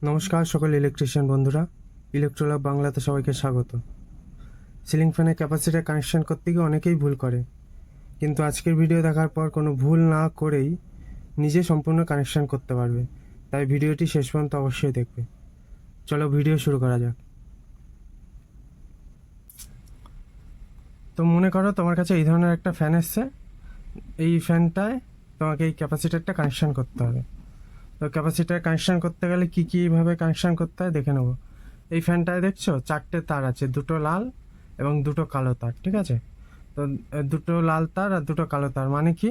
নমস্কার সকল ইলেকট্রিশিয়ান বন্ধুরা, ইলেকট্রোলাব বাংলাতে সবাইকে স্বাগত। সিলিং ফ্যানে ক্যাপাসিটার কানেকশন করতে গিয়ে অনেকেই ভুল করে, কিন্তু আজকের ভিডিও দেখার পর কোনো ভুল না করেই নিজে সম্পূর্ণ কানেকশন করতে পারবে। তাই ভিডিওটি শেষ পর্যন্ত অবশ্যই দেখবে। চলো ভিডিও শুরু করা যাক। তো মনে করো তোমার কাছে এই ধরনের একটা ফ্যান এসছে, এই ফ্যানটায় তোমাকে এই ক্যাপাসিটারটা কানেকশন করতে হবে। তো ক্যাপাসিটার কানেকশন করতে গেলে কীভাবে কানেকশন করতে হয় দেখে নেবো। এই ফ্যানটায় দেখছো 4টে তার আছে, দুটো লাল এবং দুটো কালো তার, ঠিক আছে? তো দুটো লাল তার আর দুটো কালো তার মানে কি,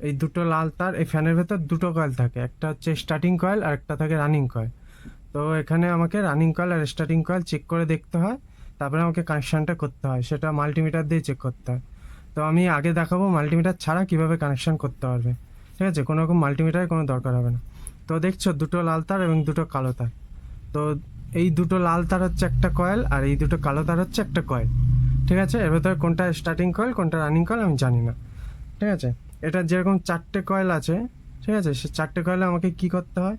এই দুটো লাল তার এই ফ্যানের ভেতর দুটো কয়েল থাকে, একটা হচ্ছে স্টার্টিং কয়েল আর একটা থাকে রানিং কয়েল। তো এখানে আমাকে running coil are starting coil check করে দেখতে হয়, তারপরে আমাকে কানেকশানটা করতে হয়, সেটা মাল্টিমিটার দিয়ে চেক করতে হয়। তো আমি আগে দেখাবো মাল্টিমিটার ছাড়া কিভাবে কানেকশান করতে পারবে, ঠিক আছে? কোনো রকম মাল্টিমিটারের কোনো দরকার হবে না। তো দেখছো দুটো লাল তার এবং দুটো কালো তার। তো এই দুটো লাল তার হচ্ছে একটা কয়েল আর এই দুটো কালো তার হচ্ছে একটা কয়েল, ঠিক আছে? এর ভেতরে কোনটা স্টার্টিং কয়েল কোনটা রানিং কয়েল আমি জানি না, ঠিক আছে? এটা যেরকম 4টে কয়েল আছে, ঠিক আছে, সে 4টে কয়েলে আমাকে কি করতে হয়,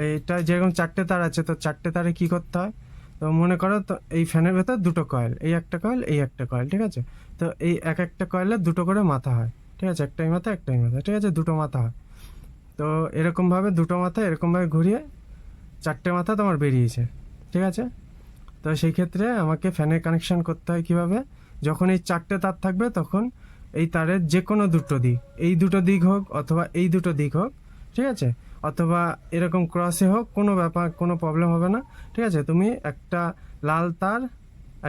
এইটা যেরকম 4টে তার আছে, তো 4টে তারে কি করতে হয়, তো মনে করো তো এই ফ্যানের ভেতর দুটো কয়েল, এই একটা কয়েল এই একটা কয়েল, ঠিক আছে? তো এই একটা কয়েলের দুটো করে মাথা হয়, ঠিক আছে? একটাই মাথা, ঠিক আছে, দুটো মাথা হয়। তো এরকমভাবে দুটো মাথা এরকমভাবে ঘুরিয়ে 4টে মাথা তোমার বেরিয়েছে, ঠিক আছে? তো সেই ক্ষেত্রে আমাকে ফ্যানের কানেকশান করতে হয় কীভাবে, যখন এই 4টে তার থাকবে তখন এই তারের যে কোনো দুটো দিক, এই দুটো দিক হোক অথবা এই দুটো দিক হোক, ঠিক আছে, অথবা এরকম ক্রসে হোক, কোনো ব্যাপার, কোনো প্রবলেম হবে না, ঠিক আছে? তুমি একটা লাল তার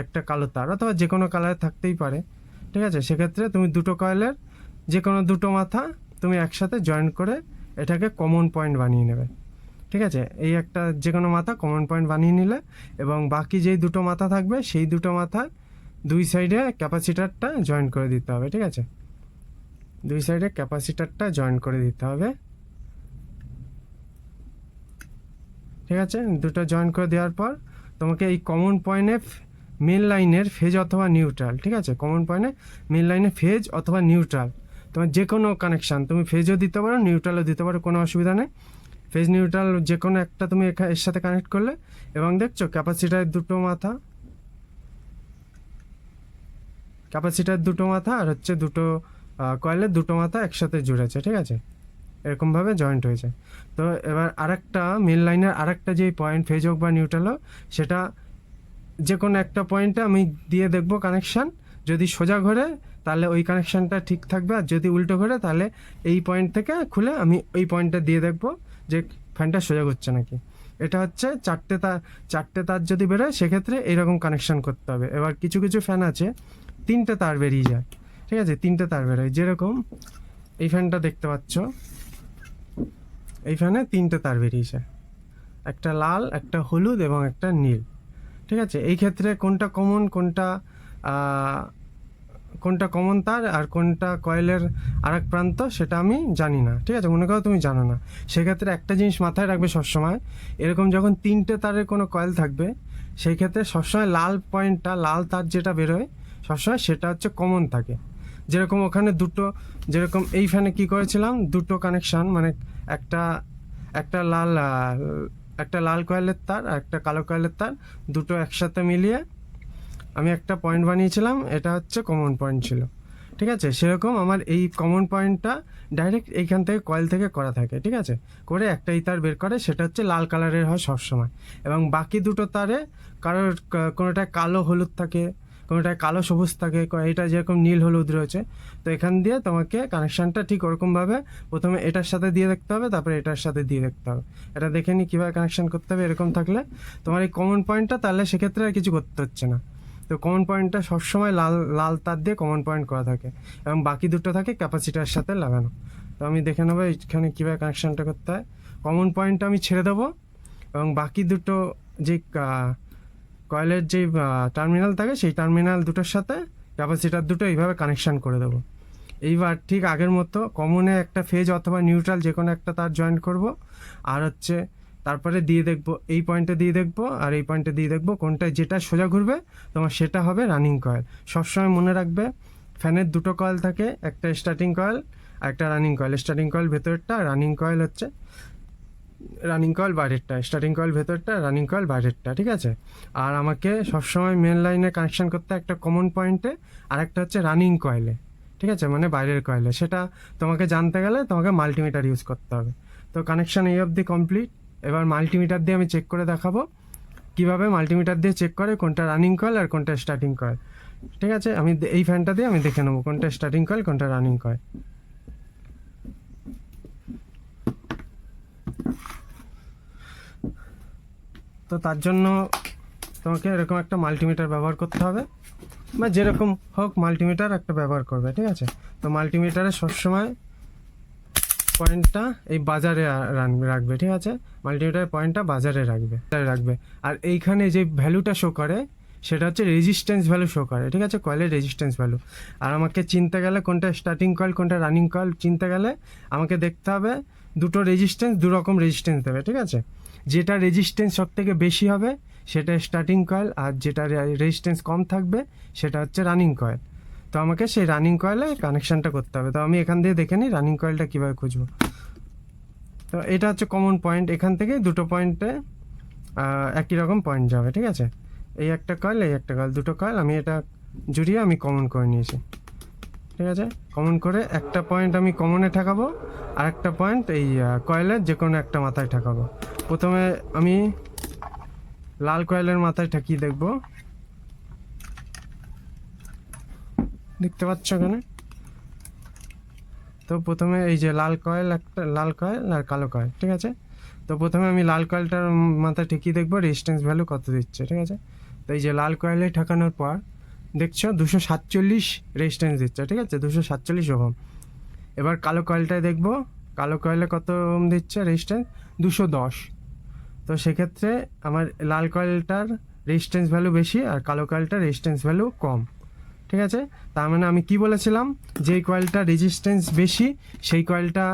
একটা কালো তার অথবা যে কোনো কালারে থাকতেই পারে, ঠিক আছে? সেক্ষেত্রে তুমি দুটো কয়েলের যে কোনো দুটো মাথা তুমি একসাথে জয়েন করে এটাকে কমন পয়েন্ট বানিয়ে নেবে, ঠিক আছে? এই একটা যে কোনো মাথা কমন পয়েন্ট বানিয়ে নিলে এবং বাকি যেই দুটো মাথা থাকবে সেই দুটো মাথায় দুই সাইডে ক্যাপাসিটারটা জয়েন করে দিতে হবে, ঠিক আছে? দুই সাইডে ক্যাপাসিটারটা জয়েন করে দিতে হবে, ঠিক আছে? দুটো জয়েন করে দেওয়ার পর তোমাকে এই কমন পয়েন্টে মেন লাইনের ফেজ অথবা নিউট্রাল, ঠিক আছে, কমন পয়েন্টে মেন লাইনে ফেজ অথবা নিউট্রাল, তোমার যে কোনো কানেকশান তুমি ফেজও দিতে পারো নিউট্রালও দিতে পারো, কোনো অসুবিধা নেই। ফেজ নিউট্রাল যে কোনো একটা তুমি এর সাথে কানেক্ট করলে এবং দেখছো ক্যাপাসিটারের দুটো মাথা আর হচ্ছে দুটো কয়েলের দুটো মাথা একসাথে জুড়েছে, ঠিক আছে? এরকমভাবে জয়েন্ট হয়েছে। তো এবার আরেকটা মেন লাইনের আরেকটা যে পয়েন্ট ফেজ হোক বা নিউট্রাল হোক, সেটা যে কোনো একটা পয়েন্টে আমি দিয়ে দেখবো কানেকশান, যদি সোজা ঘোরে তাহলে ওই কানেকশানটা ঠিক থাকবে, আর যদি উল্টো ঘোরে তাহলে এই পয়েন্ট থেকে খুলে আমি ওই পয়েন্টটা দিয়ে দেখবো যে ফ্যানটা সোজা ঘুরছে নাকি। এটা হচ্ছে 4টে তার যদি বেরোয় সেক্ষেত্রে এইরকম কানেকশান করতে হবে। এবার কিছু কিছু ফ্যান আছে 3টে তার বেরিয়ে যায়, ঠিক আছে? 3টে তার বেরোয়, যেরকম এই ফ্যানটা দেখতে পাচ্ছ, এই ফ্যানে 3টে তার বেরিয়েছে, একটা লাল একটা হলুদ এবং একটা নীল, ঠিক আছে? এই ক্ষেত্রে কোনটা কমন তার আর কোনটা কয়েলের আরেক প্রান্ত সেটা আমি জানি না, ঠিক আছে? মনে করো তুমি জানো না, সেক্ষেত্রে একটা জিনিস মাথায় রাখবে সবসময়, এরকম যখন 3টে তারের কোনো কয়েল থাকবে সেই ক্ষেত্রে সবসময় লাল পয়েন্টটা, লাল তার যেটা বেরোয় সবসময় সেটা হচ্ছে কমন থাকে। যেরকম ওখানে দুটো, যেরকম এই ফ্যানে কী করেছিলাম, দুটো কানেকশান মানে একটা একটা লাল একটা লাল কয়েলের তার আর একটা কালো কয়েলের তার দুটো একসাথে মিলিয়ে আমি একটা পয়েন্ট বানিয়েছিলাম, এটা হচ্ছে কমন পয়েন্ট ছিল, ঠিক আছে? সেরকম আমার এই কমন পয়েন্টটা ডাইরেক্ট এইখান থেকে কয়েল থেকে করা থাকে, ঠিক আছে? করে একটাই তার বের করে, সেটা হচ্ছে লাল কালারের হয় সবসময়, এবং বাকি দুটো তারে কারোর কোনোটায় কালো হলুদ থাকে, কোনোটায় কালো সবুজ থাকে, এটা যেরকম নীল হলুদ রয়েছে। তো এখান দিয়ে তোমাকে কানেকশানটা ঠিক ওরকমভাবে প্রথমে এটার সাথে দিয়ে দেখতে হবে, তারপরে এটার সাথে দিয়ে দেখতে হবে। এটা দেখে নিই কীভাবে কানেকশান করতে হবে। এরকম থাকলে তোমার এই কমন পয়েন্টটা, তাহলে সেক্ষেত্রে আর কিছু করতে হচ্ছে না। তো কমন পয়েন্টটা সবসময় লাল লাল তার দিয়ে কমন পয়েন্ট করা থাকে এবং বাকি দুটো থাকে ক্যাপাসিটারের সাথে লাগানো। তো আমি দেখে নেবো এখানে কীভাবে কানেকশানটা করতে হয়। কমন পয়েন্টটা আমি ছেড়ে দেবো এবং বাকি দুটো যে কয়েলের যে টার্মিনাল থাকে সেই টার্মিনাল দুটোর সাথে ক্যাপাসিটার দুটো এইভাবে কানেকশান করে দেবো। এইবার ঠিক আগের মতো কমনে একটা ফেজ অথবা নিউট্রাল যে কোনো একটা তার জয়েন করব, আর হচ্ছে তারপরে দিয়ে দেখবো, এই পয়েন্টে দিয়ে দেখবো আর এই পয়েন্টে দিয়ে দেখবো কোনটায় যেটা সোজা ঘুরবে তোমার সেটা হবে রানিং কয়েল। সবসময় মনে রাখবে ফ্যানের দুটো কয়েল থাকে, একটা স্টার্টিং কয়েল আর একটা রানিং কয়েল। স্টার্টিং কয়েল ভেতরটা, রানিং কয়েল হচ্ছে রানিং কয়েল বাইরেরটা, স্টার্টিং কয়েল ভেতরটা, রানিং কয়েল বাইরেরটা, ঠিক আছে। আর আমাকে সবসময় মেন লাইনে কানেকশন করতে একটা কমন পয়েন্টে, আর একটা হচ্ছে রানিং কয়েলে, ঠিক আছে, মানে বাইরের কয়েলে। সেটা তোমাকে জানতে গেলে তোমাকে মাল্টিমিটার ইউজ করতে হবে। তো কানেকশন এই অবধি কমপ্লিট। এবার মাল্টিমিটার দিয়ে আমি চেক করে দেখাবো কীভাবে মাল্টিমিটার দিয়ে চেক করে কোনটা রানিং কয়েল আর কোনটা স্টার্টিং কয়েল, ঠিক আছে। আমি এই ফ্যানটা দিয়ে আমি দেখে নেবো কোনটা স্টার্টিং কয়েল কোনটা রানিং কয়েল। তো তার জন্য তোমাকে এরকম একটা মাল্টিমিটার ব্যবহার করতে হবে, বা যেরকম হোক মাল্টিমিটার একটা ব্যবহার করবে, ঠিক আছে। তো মাল্টিমিটারে সবসময় পয়েন্টটা এই বাজারে রাখবে, ঠিক আছে। মাল্টিমিটারের পয়েন্টটা বাজারে রাখবে। আর এইখানে যে ভ্যালুটা শো করে সেটা হচ্ছে রেজিস্ট্যান্স ভ্যালু শো করে, ঠিক আছে, কয়েলের রেজিস্ট্যান্স ভ্যালু। আর আমাকে চিনতে গেলে কোনটা স্টার্টিং কয়েল কোনটা রানিং কয়েল চিনতে গেলে আমাকে দেখতে হবে দুটো রেজিস্ট্যান্স, দুরকম রেজিস্ট্যান্স দেবে, ঠিক আছে। যেটা রেজিস্ট্যান্স সব থেকে বেশি হবে সেটা স্টার্টিং কয়েল, আর যেটা রেজিস্ট্যান্স কম থাকবে সেটা হচ্ছে রানিং কয়েল। তো আমাকে সেই রানিং কয়েলে কানেকশানটা করতে হবে। তো আমি এখান দিয়ে দেখে নিই রানিং কয়েলটা কীভাবে খুঁজবো। তো এটা হচ্ছে কমন পয়েন্ট, এখান থেকে দুটো পয়েন্টে একই রকম পয়েন্ট যাবে, ঠিক আছে। এই একটা কয়েল, এই একটা কয়েল, দুটো কয়েল আমি এটা জুড়িয়ে আমি কমন করে নিয়েছি, ঠিক আছে। কমন করে একটা পয়েন্ট আমি কমনে ঠেকাবো, আর একটা পয়েন্ট এই কয়েলের যে কোনো একটা মাথায় ঠেকাবো। প্রথমে আমি লাল কয়েলের মাথায় ঠেকিয়ে দেখবো, দেখতে পাচ্ছ এখানে। তো প্রথমে এই যে লাল কয়েল, একটা লাল কয়েল আর কালো কয়েল, ঠিক আছে। তো প্রথমে আমি লাল কয়েলটার মাথায় ঠেকিয়ে দেখবো রেজিস্ট্যান্স ভ্যালু কত দিচ্ছে, ঠিক আছে। তো এই যে লাল কয়েলে ঠেকানোর পর দেখছো 247 রেজিস্ট্যান্স দিচ্ছে, ঠিক আছে, 247 ওহম। এবার কালো কয়েলটায় দেখবো কালো কয়েলে কত ওহম দিচ্ছে রেজিস্ট্যান্স, 210। তো সেক্ষেত্রে আমার লাল কয়েলটার রেজিস্ট্যান্স ভ্যালু বেশি আর কালো কয়েলটার রেজিস্ট্যান্স ভ্যালু কম, ঠিক আছে। তার মানে আমি কি বলেছিলাম, যেই কয়েলটা রেজিস্ট্যান্স বেশি সেই কয়েলটা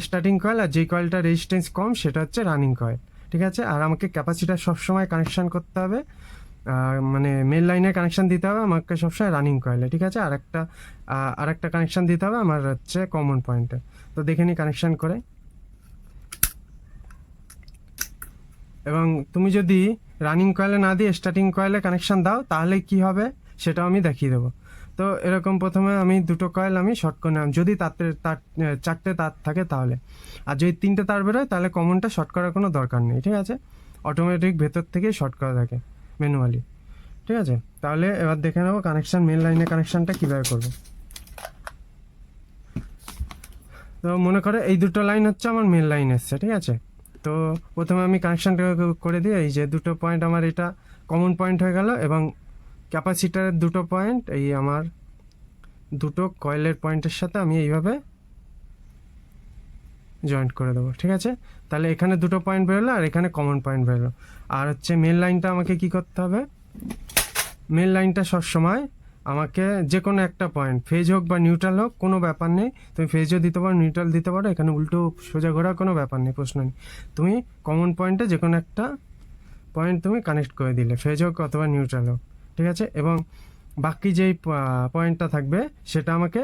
স্টার্টিং কয়েল, আর যেই কয়েলটা রেজিস্ট্যান্স কম সেটা হচ্ছে রানিং কয়েল, ঠিক আছে। আর আমাকে ক্যাপাসিটার সবসময় কানেকশান করতে হবে, মানে মেন লাইনে কানেকশান দিতে হবে আমাকে সবসময় রানিং কয়েলে, ঠিক আছে। আর একটা কানেকশান দিতে হবে আমার হচ্ছে কমন পয়েন্টে। তো দেখে নিই কানেকশান করে। এবং তুমি যদি রানিং কয়েলে না দিয়ে স্টার্টিং কয়েলে কানেকশান দাও তাহলে কি হবে সেটাও আমি দেখিয়ে দেবো। তো এরকম প্রথমে আমি দুটো কয়েল আমি শর্ট করে নিলাম, যদি তার চারটে তার থাকে তাহলে। আর যদি তিনটে তার বেরোয় তাহলে কমনটা শর্ট করার কোনো দরকার নেই, ঠিক আছে। অটোমেটিক ভেতর থেকেই শর্ট করা থাকে ম্যানুয়ালি, ঠিক আছে। তাহলে এবার দেখে নেবো কানেকশান, মেন লাইনে কানেকশানটা কীভাবে করবো। তো মনে করে এই দুটো লাইন হচ্ছে আমার মেন লাইন এসছে, ঠিক আছে। তো প্রথমে আমি কানেকশানটা করে দিই, এই যে দুটো পয়েন্ট আমার এটা কমন পয়েন্ট হয়ে গেল, এবং ক্যাপাসিটারের দুটো পয়েন্ট এই আমার দুটো কয়েলের পয়েন্টের সাথে আমি এইভাবে জয়েন্ট করে দেবো, ঠিক আছে। তাহলে এখানে দুটো পয়েন্ট বেরোলো আর এখানে কমন পয়েন্ট বেরোলো। আর হচ্ছে মেন লাইনটা আমাকে কি করতে হবে, মেন লাইনটা সবসময় আমাকে যে কোনো একটা পয়েন্ট, ফেজ হোক বা নিউট্রাল হোক কোনো ব্যাপার নেই, তুমি ফেজও দিতে পারো নিউট্রাল দিতে পারো, এখানে উল্টো সোজা ঘোরার কোনো ব্যাপার নেই, প্রশ্ন নেই। তুমি কমন পয়েন্টে যে কোনো একটা পয়েন্ট তুমি কানেক্ট করে দিলে, ফেজ হোক অথবা নিউট্রাল হোক, ঠিক আছে। এবং বাকি যেই পয়েন্টটা থাকবে সেটা আমাকে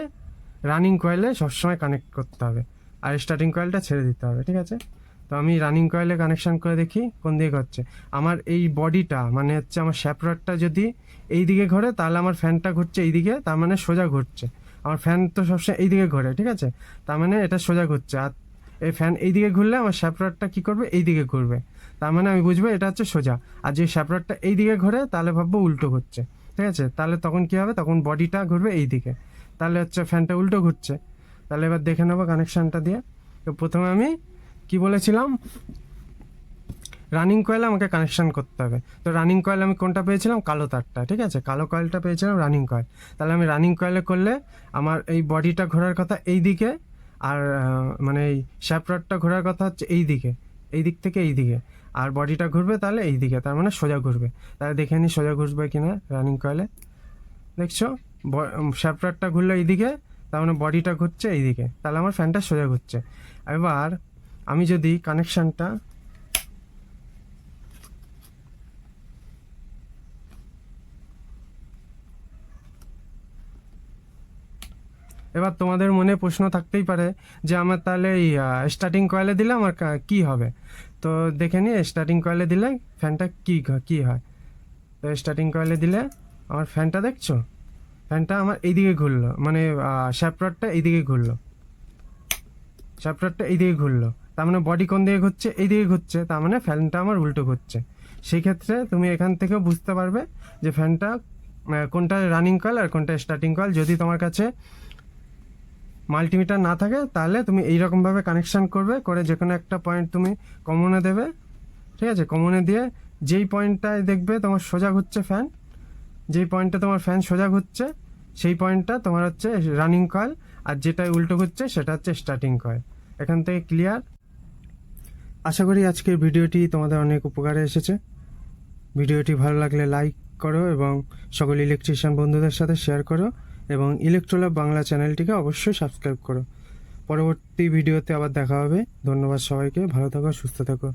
রানিং কয়েলে সবসময় কানেক্ট করতে হবে, আর স্টার্টিং কয়েলটা ছেড়ে দিতে হবে, ঠিক আছে। তো আমি রানিং কয়েলে কানেকশান করে দেখি কোন দিকে হচ্ছে। আমার এই বডিটা মানে হচ্ছে আমার শ্যাপরারটা যদি এই দিকে ঘোরে তাহলে আমার ফ্যানটা ঘুরছে এই দিকে, তার মানে সোজা ঘুরছে। আমার ফ্যান তো সবসময় এই দিকে ঘোরে, ঠিক আছে, তার মানে এটা সোজা ঘুরছে। আর এই ফ্যান এই দিকে ঘুরলে আমার শ্যাপরারটা কী করবে, এই দিকে ঘুরবে, তার মানে আমি বুঝবো এটা হচ্ছে সোজা। আর যে শ্যাপরারটা এই দিকে ঘোরে তাহলে ভাববো উল্টো ঘুরছে, ঠিক আছে। তাহলে তখন কী হবে, তখন বডিটা ঘুরবে এই দিকে, তাহলে হচ্ছে ফ্যানটা উল্টো ঘুরছে। তাহলে এবার দেখে নেবো কানেকশানটা দিয়ে। তো প্রথমে আমি কি বলেছিলাম, রানিং কয়েলে আমাকে কানেকশান করতে হবে। তো রানিং কয়েল আমি কোনটা পেয়েছিলাম, কালো তারটা, ঠিক আছে, কালো কয়েলটা পেয়েছিলাম রানিং কয়েল। তাহলে আমি রানিং কয়েলে করলে আমার এই বডিটা ঘোরার কথা এই দিকে, আর মানে এই শ্যাপরারটা ঘোরার কথা হচ্ছে এই দিকে, এই দিক থেকে এই দিকে, আর বডিটা ঘুরবে তাহলে এই দিকে, তার মানে সোজা ঘুরবে। তাহলে দেখে নিই সোজা ঘুরবে কিনা রানিং কয়েলে। দেখছো শ্যাপরারটা ঘুরলো এই দিকে, তার মানে বডিটা ঘুরছে এই দিকে, তাহলে আমার ফ্যানটা সোজা ঘুরছে। এবার আমি যদি কানেকশানটা এবার তোমাদের মনে প্রশ্ন থাকতেই পারে যে আমার তাহলে এই স্টার্টিং কয়েলে দিলে আমার কি হবে। তো দেখে নিয়ে স্টার্টিং কয়েলে দিলে ফ্যানটা কি হয়। তো স্টার্টিং কয়েলে দিলে আমার ফ্যানটা দেখছো, ফ্যানটা আমার এইদিকে ঘুরলো, মানে শ্যাফট এইদিকে ঘুরলো, শ্যাফটটা এইদিকে ঘুরলো, তার মানে বডি কোন দিকে ঘুরছে, এইদিকে ঘুরছে, তার মানে ফ্যানটা আমার উল্টো ঘুরছে। সেই ক্ষেত্রে তুমি এখান থেকেও বুঝতে পারবে যে ফ্যানটা কোনটা রানিং কয়েল আর কোনটা স্টার্টিং কয়েল। যদি তোমার কাছে মাল্টিমিটার না থাকে তাহলে তুমি এইরকমভাবে কানেকশান করবে, করে যে কোনো একটা পয়েন্ট তুমি কমনে দেবে, ঠিক আছে। কমনে দিয়ে যেই পয়েন্টটায় দেখবে তোমার সোজা ঘুরছে ফ্যান, যেই পয়েন্টে তোমার ফ্যান সোজা ঘুরছে সেই পয়েন্টটা তোমার হচ্ছে রানিং কয়েল, আর যেটাই উল্টো ঘুরছে সেটা হচ্ছে স্টার্টিং কয়েল। এখান থেকে ক্লিয়ার? আশা করি আজকের ভিডিওটি তোমাদের অনেক উপকারে এসেছে। ভিডিওটি ভালো লাগলে লাইক করো এবং সকল ইলেকট্রিশিয়ান বন্ধুদের সাথে শেয়ার করো, এবং ইলেকট্রোল্যাব বাংলা চ্যানেলটিকে অবশ্যই সাবস্ক্রাইব করো। পরবর্তী ভিডিওতে আবার দেখা হবে। ধন্যবাদ সবাইকে, ভালো থাকো, সুস্থ থাকো।